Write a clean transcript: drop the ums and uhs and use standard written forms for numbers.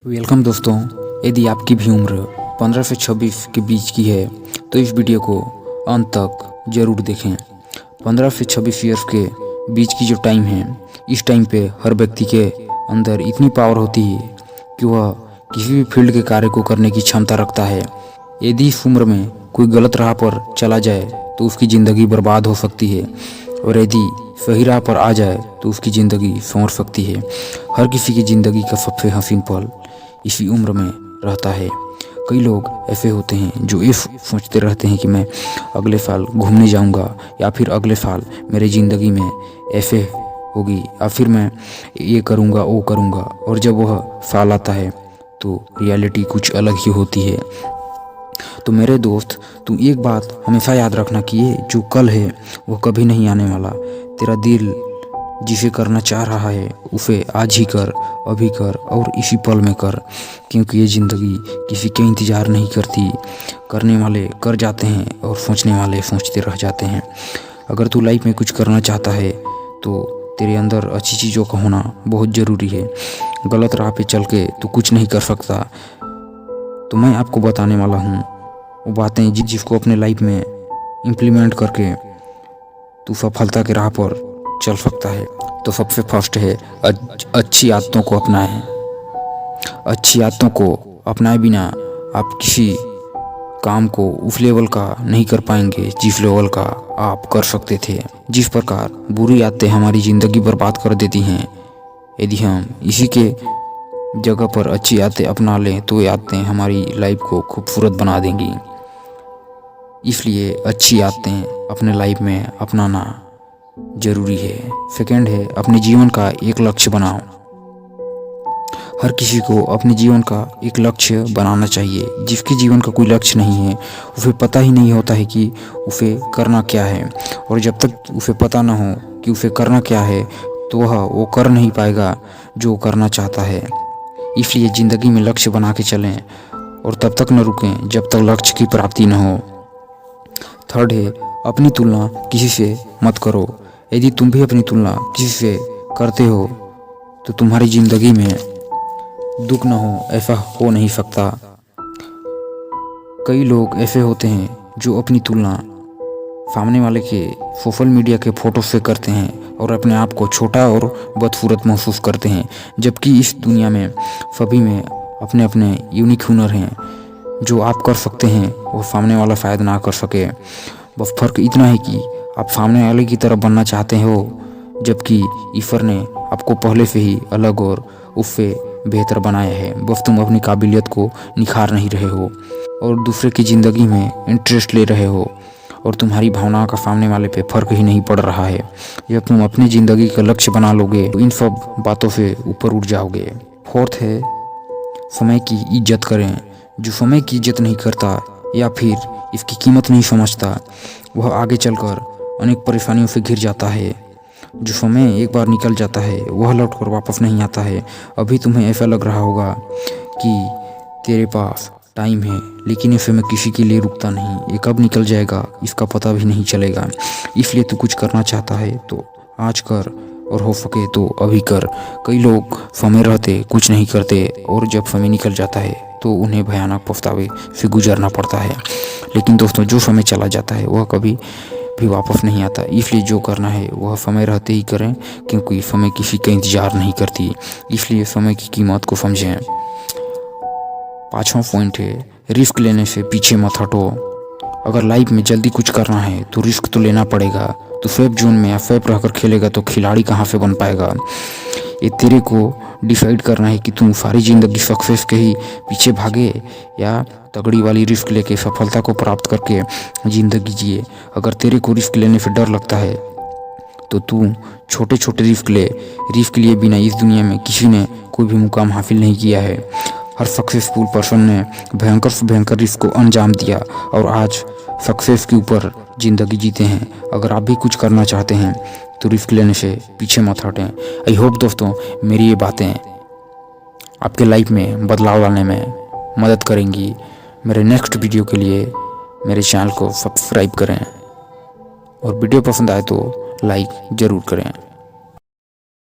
Welcome दोस्तों। यदि आपकी भी उम्र 15 से 26 के बीच की है तो इस वीडियो को अंत तक ज़रूर देखें। 15 से 26 ईयर्स के बीच की जो टाइम है, इस टाइम पे हर व्यक्ति के अंदर इतनी पावर होती है कि वह किसी भी फील्ड के कार्य को करने की क्षमता रखता है। यदि इस उम्र में कोई गलत राह पर चला जाए तो उसकी ज़िंदगी बर्बाद हो सकती है, और यदि सही राह पर आ जाए तो उसकी ज़िंदगी संवर सकती है। हर किसी की ज़िंदगी का सबसे हसीन पल इसी उम्र में रहता है। कई लोग ऐसे होते हैं जो ये सोचते रहते हैं कि मैं अगले साल घूमने जाऊंगा, या फिर अगले साल मेरी ज़िंदगी में ऐसे होगी, या फिर मैं ये करूंगा वो करूंगा, और जब वह साल आता है तो रियलिटी कुछ अलग ही होती है। तो मेरे दोस्त, तुम एक बात हमेशा याद रखना कि ये जो कल है वो कभी नहीं आने वाला। तेरा दिल जिसे करना चाह रहा है उसे आज ही कर, अभी कर और इसी पल में कर, क्योंकि ये ज़िंदगी किसी के इंतज़ार नहीं करती। करने वाले कर जाते हैं और सोचने वाले सोचते रह जाते हैं। अगर तू लाइफ में कुछ करना चाहता है तो तेरे अंदर अच्छी चीज़ों का होना बहुत ज़रूरी है। गलत राह पे चल के तू कुछ नहीं कर सकता। तो मैं आपको बताने वाला हूँ वो बातें जिसको अपने लाइफ में इम्प्लीमेंट करके तू सफलता के राह पर चल सकता है। तो सबसे फर्स्ट है अच्छी आदतों को अपनाएं। अच्छी आदतों को अपनाए बिना आप किसी काम को उस लेवल का नहीं कर पाएंगे जिस लेवल का आप कर सकते थे। जिस प्रकार बुरी आदतें हमारी ज़िंदगी बर्बाद कर देती हैं, यदि हम इसी के जगह पर अच्छी आदतें अपना लें तो ये आदतें हमारी लाइफ को खूबसूरत बना देंगी। इसलिए अच्छी आदतें अपने लाइफ में अपनाना ज़रूरी है। सेकंड है अपने जीवन का एक लक्ष्य बनाओ। हर किसी को अपने जीवन का एक लक्ष्य बनाना चाहिए। जिसके जीवन का कोई लक्ष्य नहीं है उसे पता ही नहीं होता है कि उसे करना क्या है, और जब तक उसे पता ना हो कि उसे करना क्या है तो वह वो कर नहीं पाएगा जो करना चाहता है। इसलिए ज़िंदगी में लक्ष्य बना के चलें और तब तक न रुकें जब तक लक्ष्य की प्राप्ति न हो। थर्ड है अपनी तुलना किसी से मत करो। यदि तुम भी अपनी तुलना किसी से करते हो तो तुम्हारी ज़िंदगी में दुख न हो, ऐसा हो नहीं सकता। कई लोग ऐसे होते हैं जो अपनी तुलना सामने वाले के सोशल मीडिया के फ़ोटो से करते हैं और अपने आप को छोटा और बदसूरत महसूस करते हैं, जबकि इस दुनिया में सभी में अपने अपने यूनिक हुनर हैं। जो आप कर सकते हैं वो सामने वाला शायद ना कर सके। बस फ़र्क इतना है कि आप सामने वाले की तरह बनना चाहते हो, जबकि ईश्वर ने आपको पहले से ही अलग और उससे बेहतर बनाया है। बस तुम अपनी काबिलियत को निखार नहीं रहे हो और दूसरे की ज़िंदगी में इंटरेस्ट ले रहे हो, और तुम्हारी भावनाओं का सामने वाले पे फ़र्क ही नहीं पड़ रहा है। जब तुम अपनी ज़िंदगी का लक्ष्य बना लोगे तो इन सब बातों से ऊपर उठ जाओगे। फोर्थ है समय की इज्जत करें। जो समय की इज्जत नहीं करता या फिर इसकी कीमत नहीं समझता, वह आगे चलकर अनेक परेशानियों से घिर जाता है। जो समय एक बार निकल जाता है वह लौटकर वापस नहीं आता है। अभी तुम्हें ऐसा लग रहा होगा कि तेरे पास टाइम है, लेकिन ये समय किसी के लिए रुकता नहीं। ये कब निकल जाएगा इसका पता भी नहीं चलेगा। इसलिए तू कुछ करना चाहता है तो आज कर, और हो सके तो अभी कर। कई लोग समय रहते कुछ नहीं करते, और जब समय निकल जाता है तो उन्हें भयानक पछतावे से गुजरना पड़ता है। लेकिन दोस्तों, जो समय चला जाता है वह कभी भी वापस नहीं आता। इसलिए जो करना है वह समय रहते ही करें, क्योंकि समय किसी का इंतज़ार नहीं करती। इसलिए समय की कीमत को समझें। पाँचवां पॉइंट है रिस्क लेने से पीछे मत हटो। अगर लाइफ में जल्दी कुछ करना है तो रिस्क तो लेना पड़ेगा। तो सेफ जोन में या सेफ रहकर खेलेगा तो खिलाड़ी कहाँ से बन पाएगा। ये तेरे को डिसाइड करना है कि तुम सारी ज़िंदगी सक्सेस के ही पीछे भागे या तगड़ी वाली रिस्क लेके सफलता को प्राप्त करके ज़िंदगी जिए। अगर तेरे को रिस्क लेने से डर लगता है तो तू छोटे छोटे रिस्क ले। रिस्क लिए बिना इस दुनिया में किसी ने कोई भी मुकाम हासिल नहीं किया है। हर सक्सेसफुल पर्सन ने भयंकर से भयंकर रिस्क को अंजाम दिया और आज सक्सेस के ऊपर ज़िंदगी जीते हैं। अगर आप भी कुछ करना चाहते हैं तो रिस्क लेने से पीछे मत हटें। आई होप दोस्तों मेरी ये बातें आपके लाइफ में बदलाव लाने में मदद करेंगी। मेरे नेक्स्ट वीडियो के लिए मेरे चैनल को सब्सक्राइब करें, और वीडियो पसंद आए तो लाइक ज़रूर करें।